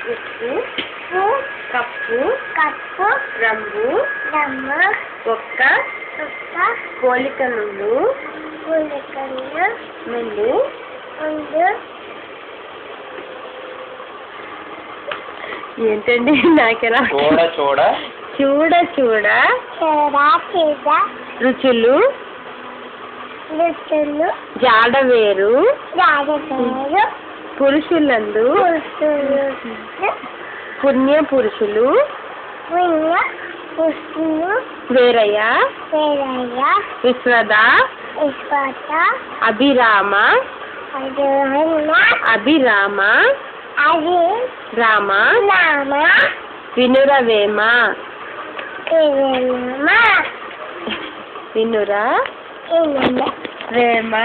ఉప్పు కప్పు రంగు ఒక్క పోలిక నుండు ఏంటండి నాకెలా చూడ చూడ రుచులు జాడవేరు పురుషులందు పుణ్య పురుషులు వేరయ్య విశ్వద అభిరామ రామ వినురవేమ వినుర వేమ